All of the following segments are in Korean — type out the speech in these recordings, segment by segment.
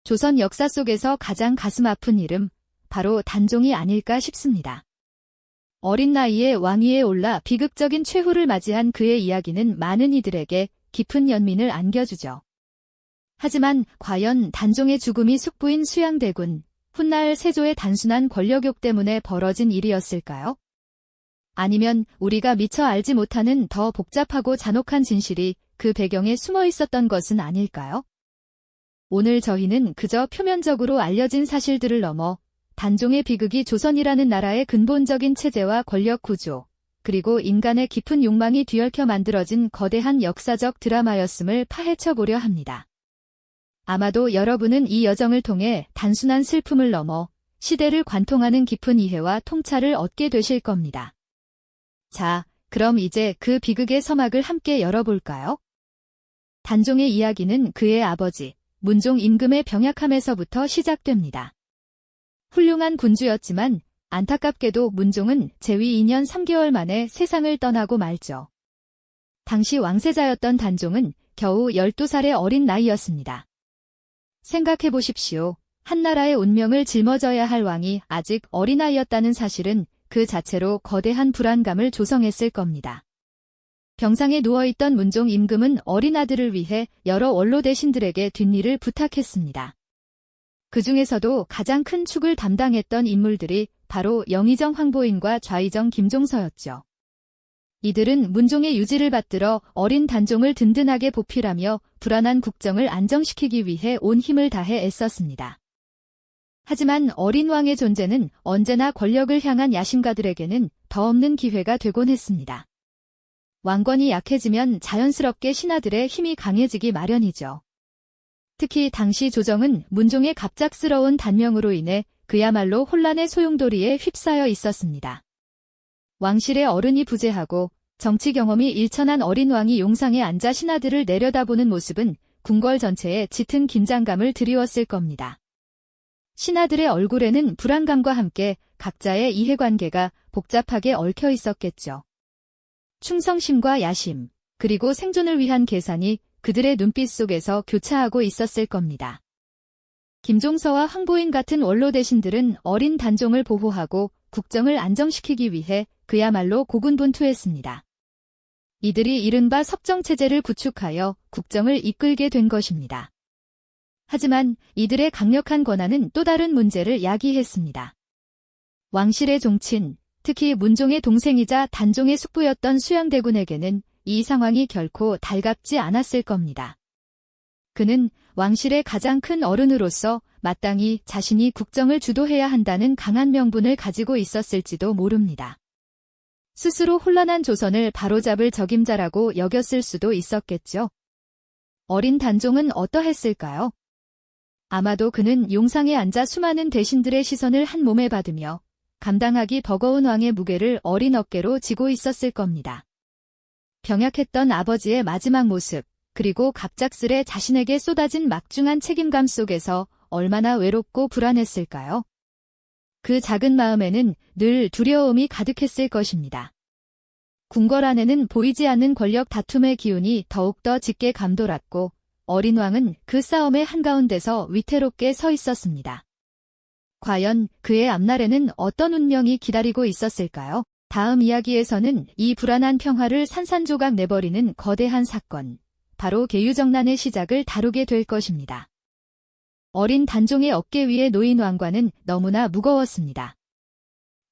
조선 역사 속에서 가장 가슴 아픈 이름, 바로 단종이 아닐까 싶습니다. 어린 나이에 왕위에 올라 비극적인 최후를 맞이한 그의 이야기는 많은 이들에게 깊은 연민을 안겨주죠. 하지만 과연 단종의 죽음이 숙부인 수양대군, 훗날 세조의 단순한 권력욕 때문에 벌어진 일이었을까요? 아니면 우리가 미처 알지 못하는 더 복잡하고 잔혹한 진실이 그 배경에 숨어 있었던 것은 아닐까요? 오늘 저희는 그저 표면적으로 알려진 사실들을 넘어 단종의 비극이 조선이라는 나라의 근본적인 체제와 권력 구조, 그리고 인간의 깊은 욕망이 뒤얽혀 만들어진 거대한 역사적 드라마였음을 파헤쳐 보려 합니다. 아마도 여러분은 이 여정을 통해 단순한 슬픔을 넘어 시대를 관통하는 깊은 이해와 통찰을 얻게 되실 겁니다. 자, 그럼 이제 그 비극의 서막을 함께 열어볼까요? 단종의 이야기는 그의 아버지, 문종 임금의 병약함에서부터 시작됩니다. 훌륭한 군주였지만 안타깝게도 문종은 재위 2년 3개월 만에 세상을 떠나고 말죠. 당시 왕세자였던 단종은 겨우 12살의 어린 나이였습니다. 생각해 보십시오. 한나라의 운명을 짊어져야 할 왕이 아직 어린아이였다는 사실은 그 자체로 거대한 불안감을 조성했을 겁니다. 병상에 누워있던 문종 임금은 어린 아들을 위해 여러 원로 대신들에게 뒷일을 부탁했습니다. 그 중에서도 가장 큰 축을 담당했던 인물들이 바로 영의정 황보인과 좌의정 김종서였죠. 이들은 문종의 유지를 받들어 어린 단종을 든든하게 보필하며 불안한 국정을 안정시키기 위해 온 힘을 다해 애썼습니다. 하지만 어린 왕의 존재는 언제나 권력을 향한 야심가들에게는 더 없는 기회가 되곤 했습니다. 왕권이 약해지면 자연스럽게 신하들의 힘이 강해지기 마련이죠. 특히 당시 조정은 문종의 갑작스러운 단명으로 인해 그야말로 혼란의 소용돌이에 휩싸여 있었습니다. 왕실의 어른이 부재하고 정치 경험이 일천한 어린 왕이 용상에 앉아 신하들을 내려다보는 모습은 궁궐 전체에 짙은 긴장감을 드리웠을 겁니다. 신하들의 얼굴에는 불안감과 함께 각자의 이해관계가 복잡하게 얽혀 있었겠죠. 충성심과 야심, 그리고 생존을 위한 계산이 그들의 눈빛 속에서 교차하고 있었을 겁니다. 김종서와 황보인 같은 원로 대신들은 어린 단종을 보호하고 국정을 안정시키기 위해 그야말로 고군분투했습니다. 이들이 이른바 섭정체제를 구축하여 국정을 이끌게 된 것입니다. 하지만 이들의 강력한 권한은 또 다른 문제를 야기했습니다. 왕실의 종친, 특히 문종의 동생이자 단종의 숙부였던 수양대군에게는 이 상황이 결코 달갑지 않았을 겁니다. 그는 왕실의 가장 큰 어른으로서 마땅히 자신이 국정을 주도해야 한다는 강한 명분을 가지고 있었을지도 모릅니다. 스스로 혼란한 조선을 바로잡을 적임자라고 여겼을 수도 있었겠죠. 어린 단종은 어떠했을까요? 아마도 그는 용상에 앉아 수많은 대신들의 시선을 한 몸에 받으며 감당하기 버거운 왕의 무게를 어린 어깨로 지고 있었을 겁니다. 병약했던 아버지의 마지막 모습, 그리고 갑작스레 자신에게 쏟아진 막중한 책임감 속에서 얼마나 외롭고 불안했을까요? 그 작은 마음에는 늘 두려움이 가득했을 것입니다. 궁궐 안에는 보이지 않는 권력 다툼의 기운이 더욱더 짙게 감돌았고 어린 왕은 그 싸움의 한가운데서 위태롭게 서 있었습니다. 과연 그의 앞날에는 어떤 운명이 기다리고 있었을까요? 다음 이야기에서는 이 불안한 평화를 산산조각 내버리는 거대한 사건, 바로 계유정난의 시작을 다루게 될 것입니다. 어린 단종의 어깨 위에 놓인 왕관은 너무나 무거웠습니다.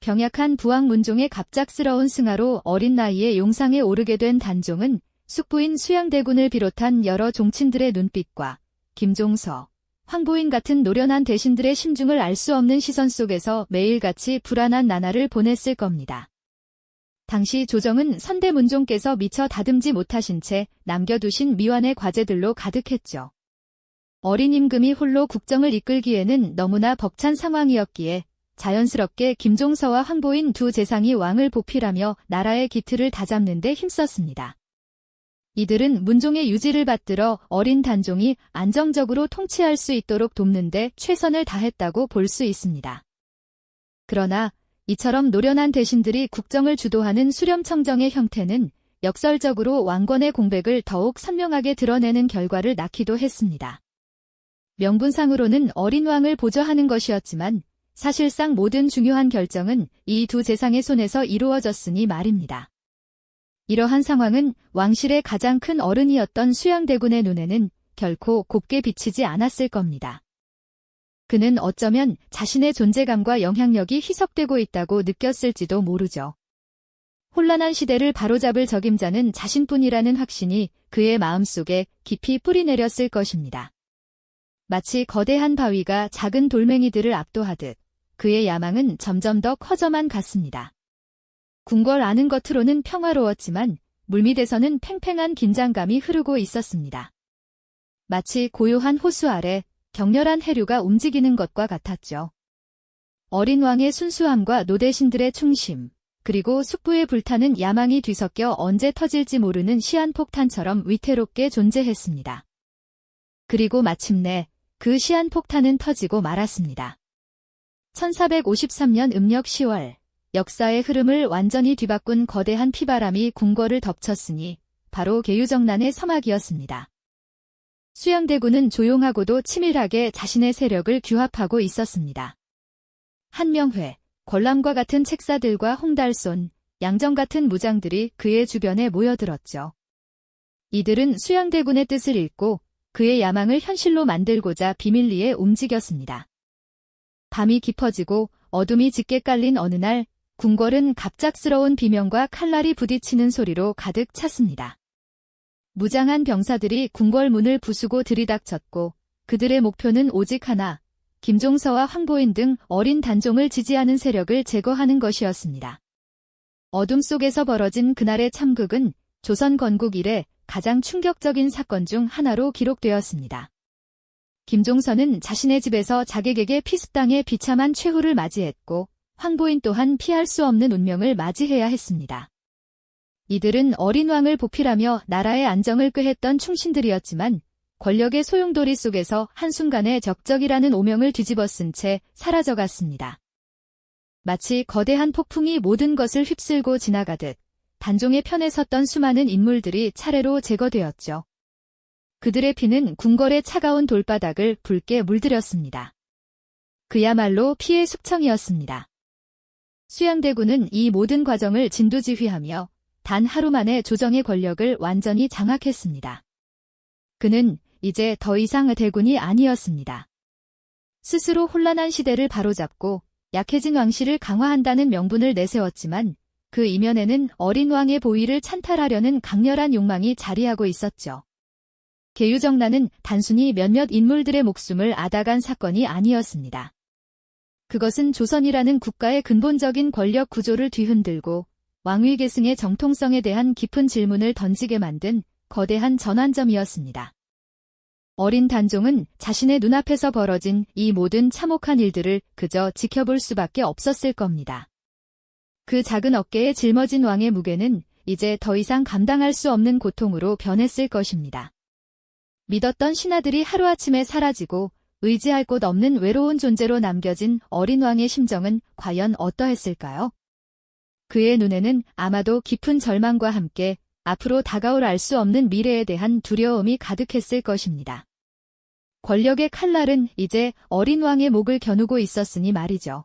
병약한 부왕 문종의 갑작스러운 승하로 어린 나이에 용상에 오르게 된 단종은 숙부인 수양대군을 비롯한 여러 종친들의 눈빛과 김종서, 황보인 같은 노련한 대신들의 심중을 알 수 없는 시선 속에서 매일같이 불안한 나날을 보냈을 겁니다. 당시 조정은 선대 문종께서 미처 다듬지 못하신 채 남겨두신 미완의 과제들로 가득했죠. 어린 임금이 홀로 국정을 이끌기에는 너무나 벅찬 상황이었기에 자연스럽게 김종서와 황보인 두 재상이 왕을 보필하며 나라의 기틀을 다잡는 데 힘썼습니다. 이들은 문종의 유지를 받들어 어린 단종이 안정적으로 통치할 수 있도록 돕는 데 최선을 다했다고 볼 수 있습니다. 그러나 이처럼 노련한 대신들이 국정을 주도하는 수렴청정의 형태는 역설적으로 왕권의 공백을 더욱 선명하게 드러내는 결과를 낳기도 했습니다. 명분상으로는 어린 왕을 보좌하는 것이었지만 사실상 모든 중요한 결정은 이 두 재상의 손에서 이루어졌으니 말입니다. 이러한 상황은 왕실의 가장 큰 어른이었던 수양대군의 눈에는 결코 곱게 비치지 않았을 겁니다. 그는 어쩌면 자신의 존재감과 영향력이 희석되고 있다고 느꼈을지도 모르죠. 혼란한 시대를 바로잡을 적임자는 자신뿐이라는 확신이 그의 마음속에 깊이 뿌리내렸을 것입니다. 마치 거대한 바위가 작은 돌멩이들을 압도하듯 그의 야망은 점점 더 커져만 갔습니다. 궁궐 안은 겉으로는 평화로웠지만 물밑에서는 팽팽한 긴장감이 흐르고 있었습니다. 마치 고요한 호수 아래 격렬한 해류가 움직이는 것과 같았죠. 어린 왕의 순수함과 노대신들의 충심, 그리고 숙부에 불타는 야망이 뒤섞여 언제 터질지 모르는 시한폭탄처럼 위태롭게 존재했습니다. 그리고 마침내 그 시한폭탄은 터지고 말았습니다. 1453년 음력 10월, 역사의 흐름을 완전히 뒤바꾼 거대한 피바람이 궁궐을 덮쳤으니 바로 계유정난의 서막이었습니다. 수양대군은 조용하고도 치밀하게 자신의 세력을 규합하고 있었습니다. 한명회, 권람과 같은 책사들과 홍달손, 양정 같은 무장들이 그의 주변에 모여들었죠. 이들은 수양대군의 뜻을 읽고 그의 야망을 현실로 만들고자 비밀리에 움직였습니다. 밤이 깊어지고 어둠이 짙게 깔린 어느 날, 궁궐은 갑작스러운 비명과 칼날이 부딪히는 소리로 가득 찼습니다. 무장한 병사들이 궁궐 문을 부수고 들이닥쳤고 그들의 목표는 오직 하나, 김종서와 황보인 등 어린 단종을 지지하는 세력을 제거하는 것이었습니다. 어둠 속에서 벌어진 그날의 참극은 조선 건국 이래 가장 충격적인 사건 중 하나로 기록되었습니다. 김종서는 자신의 집에서 자객에게 피습당해 비참한 최후를 맞이했고 황보인 또한 피할 수 없는 운명을 맞이해야 했습니다. 이들은 어린 왕을 보필하며 나라의 안정을 꾀했던 충신들이었지만 권력의 소용돌이 속에서 한순간에 적적이라는 오명을 뒤집어쓴 채 사라져갔습니다. 마치 거대한 폭풍이 모든 것을 휩쓸고 지나가듯 단종의 편에 섰던 수많은 인물들이 차례로 제거되었죠. 그들의 피는 궁궐의 차가운 돌바닥을 붉게 물들였습니다. 그야말로 피의 숙청이었습니다. 수양대군은 이 모든 과정을 진두지휘하며 단 하루 만에 조정의 권력을 완전히 장악했습니다. 그는 이제 더 이상 대군이 아니었습니다. 스스로 혼란한 시대를 바로잡고 약해진 왕실을 강화한다는 명분을 내세웠지만 그 이면에는 어린 왕의 보위를 찬탈하려는 강렬한 욕망이 자리하고 있었죠. 계유정난은 단순히 몇몇 인물들의 목숨을 앗아간 사건이 아니었습니다. 그것은 조선이라는 국가의 근본적인 권력 구조를 뒤흔들고 왕위 계승의 정통성에 대한 깊은 질문을 던지게 만든 거대한 전환점이었습니다. 어린 단종은 자신의 눈앞에서 벌어진 이 모든 참혹한 일들을 그저 지켜볼 수밖에 없었을 겁니다. 그 작은 어깨에 짊어진 왕의 무게는 이제 더 이상 감당할 수 없는 고통으로 변했을 것입니다. 믿었던 신하들이 하루아침에 사라지고 의지할 곳 없는 외로운 존재로 남겨진 어린 왕의 심정은 과연 어떠했을까요? 그의 눈에는 아마도 깊은 절망과 함께 앞으로 다가올 알 수 없는 미래에 대한 두려움이 가득했을 것입니다. 권력의 칼날은 이제 어린 왕의 목을 겨누고 있었으니 말이죠.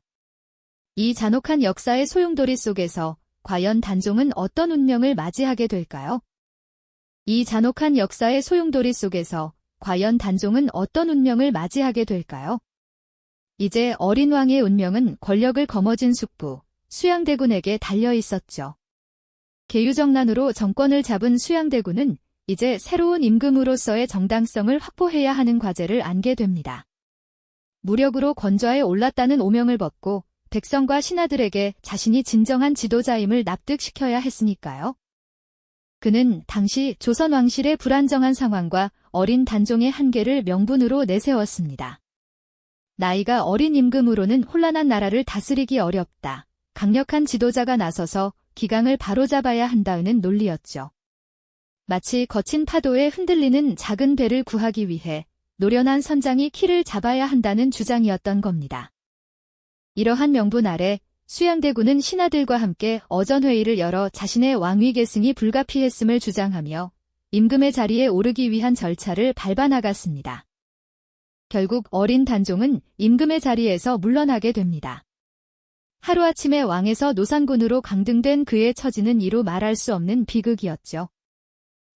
이 잔혹한 역사의 소용돌이 속에서 과연 단종은 어떤 운명을 맞이하게 될까요? 이 잔혹한 역사의 소용돌이 속에서 과연 단종은 어떤 운명을 맞이하게 될까요? 이제 어린 왕의 운명은 권력을 거머쥔 숙부, 수양대군에게 달려 있었죠. 계유정난으로 정권을 잡은 수양대군은 이제 새로운 임금으로서의 정당성을 확보해야 하는 과제를 안게 됩니다. 무력으로 권좌에 올랐다는 오명을 벗고 백성과 신하들에게 자신이 진정한 지도자임을 납득시켜야 했으니까요. 그는 당시 조선 왕실의 불안정한 상황과 어린 단종의 한계를 명분으로 내세웠습니다. 나이가 어린 임금으로는 혼란한 나라를 다스리기 어렵다. 강력한 지도자가 나서서 기강을 바로잡아야 한다는 논리였죠. 마치 거친 파도에 흔들리는 작은 배를 구하기 위해 노련한 선장이 키를 잡아야 한다는 주장이었던 겁니다. 이러한 명분 아래 수양대군은 신하들과 함께 어전회의를 열어 자신의 왕위 계승이 불가피했음을 주장하며 임금의 자리에 오르기 위한 절차를 밟아 나갔습니다. 결국 어린 단종은 임금의 자리에서 물러나게 됩니다. 하루아침에 왕에서 노산군으로 강등된 그의 처지는 이루 말할 수 없는 비극이었죠.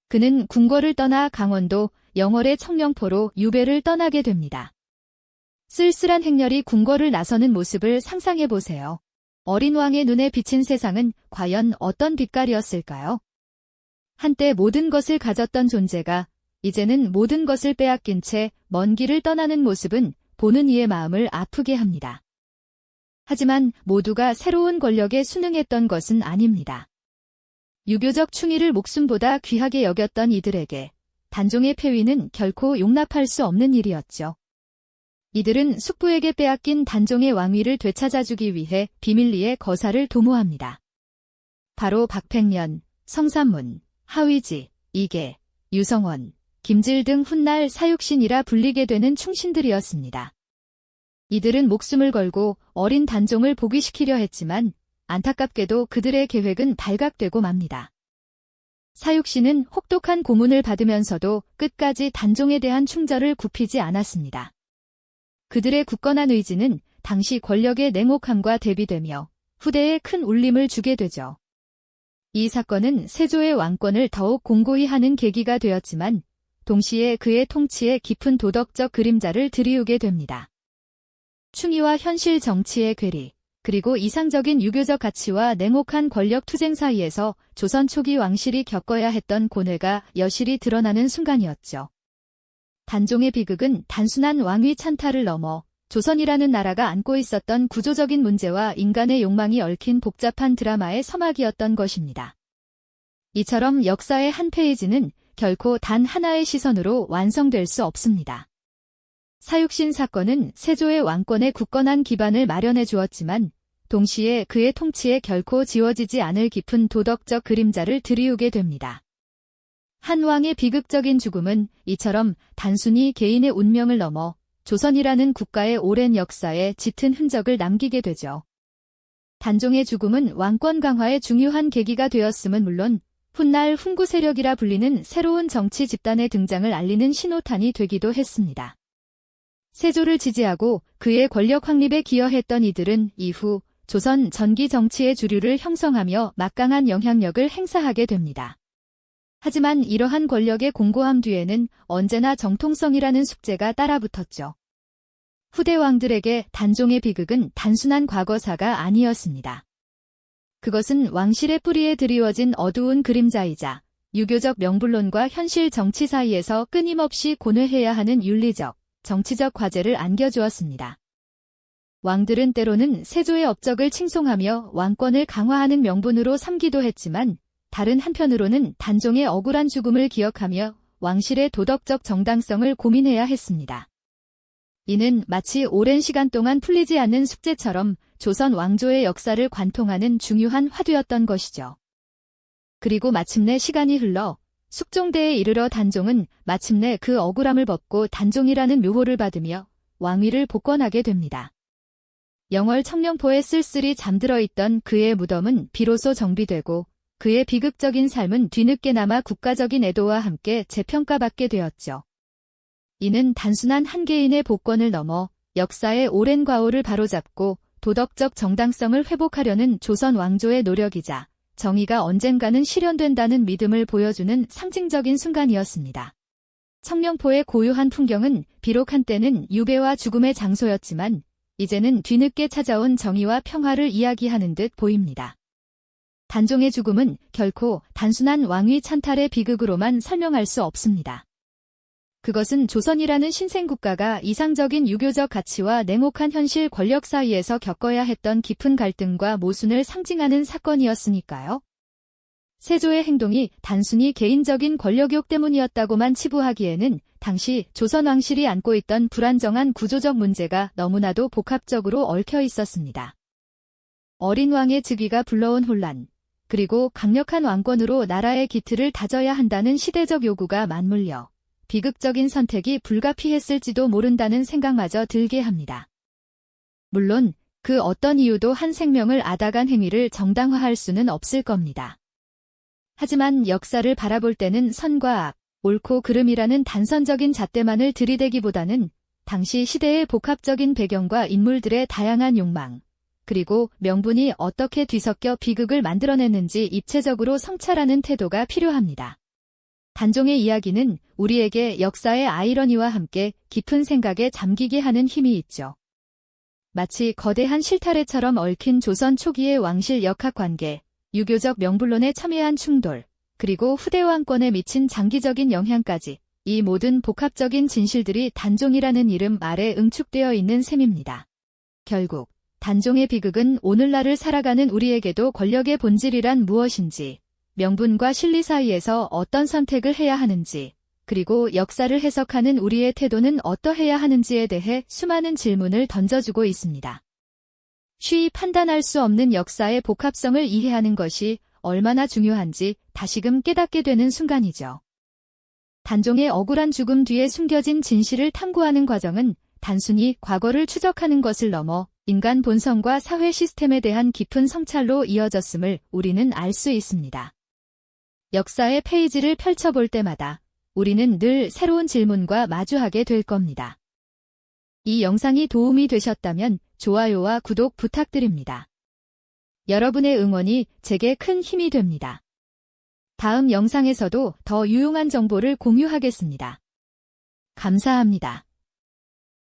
그는 궁궐을 떠나 강원도 영월의 청령포로 유배를 떠나게 됩니다. 쓸쓸한 행렬이 궁궐을 나서는 모습을 상상해 보세요. 어린 왕의 눈에 비친 세상은 과연 어떤 빛깔이었을까요? 한때 모든 것을 가졌던 존재가 이제는 모든 것을 빼앗긴 채 먼 길을 떠나는 모습은 보는 이의 마음을 아프게 합니다. 하지만 모두가 새로운 권력에 순응했던 것은 아닙니다. 유교적 충의를 목숨보다 귀하게 여겼던 이들에게 단종의 폐위는 결코 용납할 수 없는 일이었죠. 이들은 숙부에게 빼앗긴 단종의 왕위를 되찾아주기 위해 비밀리에 거사를 도모합니다. 바로 박팽년, 성삼문, 하위지, 이계, 유성원, 김질 등 훗날 사육신이라 불리게 되는 충신들이었습니다. 이들은 목숨을 걸고 어린 단종을 복위시키려 했지만 안타깝게도 그들의 계획은 발각되고 맙니다. 사육신은 혹독한 고문을 받으면서도 끝까지 단종에 대한 충절을 굽히지 않았습니다. 그들의 굳건한 의지는 당시 권력의 냉혹함과 대비되며 후대에 큰 울림을 주게 되죠. 이 사건은 세조의 왕권을 더욱 공고히 하는 계기가 되었지만 동시에 그의 통치에 깊은 도덕적 그림자를 들이우게 됩니다. 충의와 현실 정치의 괴리, 그리고 이상적인 유교적 가치와 냉혹한 권력 투쟁 사이에서 조선 초기 왕실이 겪어야 했던 고뇌가 여실히 드러나는 순간이었죠. 단종의 비극은 단순한 왕위 찬탈을 넘어 조선이라는 나라가 안고 있었던 구조적인 문제와 인간의 욕망이 얽힌 복잡한 드라마의 서막이었던 것입니다. 이처럼 역사의 한 페이지는 결코 단 하나의 시선으로 완성될 수 없습니다. 사육신 사건은 세조의 왕권에 굳건한 기반을 마련해 주었지만 동시에 그의 통치에 결코 지워지지 않을 깊은 도덕적 그림자를 들이우게 됩니다. 한 왕의 비극적인 죽음은 이처럼 단순히 개인의 운명을 넘어 조선이라는 국가의 오랜 역사에 짙은 흔적을 남기게 되죠. 단종의 죽음은 왕권 강화의 중요한 계기가 되었음은 물론 훗날 훈구 세력이라 불리는 새로운 정치 집단의 등장을 알리는 신호탄이 되기도 했습니다. 세조를 지지하고 그의 권력 확립에 기여했던 이들은 이후 조선 전기 정치의 주류를 형성하며 막강한 영향력을 행사하게 됩니다. 하지만 이러한 권력의 공고함 뒤에는 언제나 정통성이라는 숙제가 따라붙었죠. 후대 왕들에게 단종의 비극은 단순한 과거사가 아니었습니다. 그것은 왕실의 뿌리에 드리워진 어두운 그림자이자 유교적 명분론과 현실 정치 사이에서 끊임없이 고뇌해야 하는 윤리적, 정치적 과제를 안겨주었습니다. 왕들은 때로는 세조의 업적을 칭송하며 왕권을 강화하는 명분으로 삼기도 했지만 다른 한편으로는 단종의 억울한 죽음을 기억하며 왕실의 도덕적 정당성을 고민해야 했습니다. 이는 마치 오랜 시간 동안 풀리지 않는 숙제처럼 조선 왕조의 역사를 관통하는 중요한 화두였던 것이죠. 그리고 마침내 시간이 흘러 숙종대에 이르러 단종은 마침내 그 억울함을 벗고 단종이라는 묘호를 받으며 왕위를 복권하게 됩니다. 영월 청령포에 쓸쓸히 잠들어 있던 그의 무덤은 비로소 정비되고 그의 비극적인 삶은 뒤늦게나마 국가적인 애도와 함께 재평가받게 되었죠. 이는 단순한 한 개인의 복권을 넘어 역사의 오랜 과오를 바로잡고 도덕적 정당성을 회복하려는 조선 왕조의 노력이자 정의가 언젠가는 실현된다는 믿음을 보여주는 상징적인 순간이었습니다. 청령포의 고요한 풍경은 비록 한때는 유배와 죽음의 장소였지만 이제는 뒤늦게 찾아온 정의와 평화를 이야기하는 듯 보입니다. 단종의 죽음은 결코 단순한 왕위 찬탈의 비극으로만 설명할 수 없습니다. 그것은 조선이라는 신생국가가 이상적인 유교적 가치와 냉혹한 현실 권력 사이에서 겪어야 했던 깊은 갈등과 모순을 상징하는 사건이었으니까요. 세조의 행동이 단순히 개인적인 권력욕 때문이었다고만 치부하기에는 당시 조선 왕실이 안고 있던 불안정한 구조적 문제가 너무나도 복합적으로 얽혀 있었습니다. 어린 왕의 즉위가 불러온 혼란, 그리고 강력한 왕권으로 나라의 기틀을 다져야 한다는 시대적 요구가 맞물려 비극적인 선택이 불가피했을지도 모른다는 생각마저 들게 합니다. 물론 그 어떤 이유도 한 생명을 앗아간 행위를 정당화할 수는 없을 겁니다. 하지만 역사를 바라볼 때는 선과 악, 옳고 그름이라는 단선적인 잣대만을 들이대기보다는 당시 시대의 복합적인 배경과 인물들의 다양한 욕망, 그리고 명분이 어떻게 뒤섞여 비극을 만들어냈는지 입체적으로 성찰하는 태도가 필요합니다. 단종의 이야기는 우리에게 역사의 아이러니와 함께 깊은 생각에 잠기게 하는 힘이 있죠. 마치 거대한 실타래처럼 얽힌 조선 초기의 왕실 역학관계, 유교적 명분론에 첨예한 충돌, 그리고 후대 왕권에 미친 장기적인 영향까지 이 모든 복합적인 진실들이 단종이라는 이름 아래 응축되어 있는 셈입니다. 결국 단종의 비극은 오늘날을 살아가는 우리에게도 권력의 본질이란 무엇인지, 명분과 실리 사이에서 어떤 선택을 해야 하는지, 그리고 역사를 해석하는 우리의 태도는 어떠해야 하는지에 대해 수많은 질문을 던져주고 있습니다. 쉬이 판단할 수 없는 역사의 복합성을 이해하는 것이 얼마나 중요한지 다시금 깨닫게 되는 순간이죠. 단종의 억울한 죽음 뒤에 숨겨진 진실을 탐구하는 과정은 단순히 과거를 추적하는 것을 넘어 인간 본성과 사회 시스템에 대한 깊은 성찰로 이어졌음을 우리는 알 수 있습니다. 역사의 페이지를 펼쳐볼 때마다 우리는 늘 새로운 질문과 마주하게 될 겁니다. 이 영상이 도움이 되셨다면 좋아요와 구독 부탁드립니다. 여러분의 응원이 제게 큰 힘이 됩니다. 다음 영상에서도 더 유용한 정보를 공유하겠습니다. 감사합니다.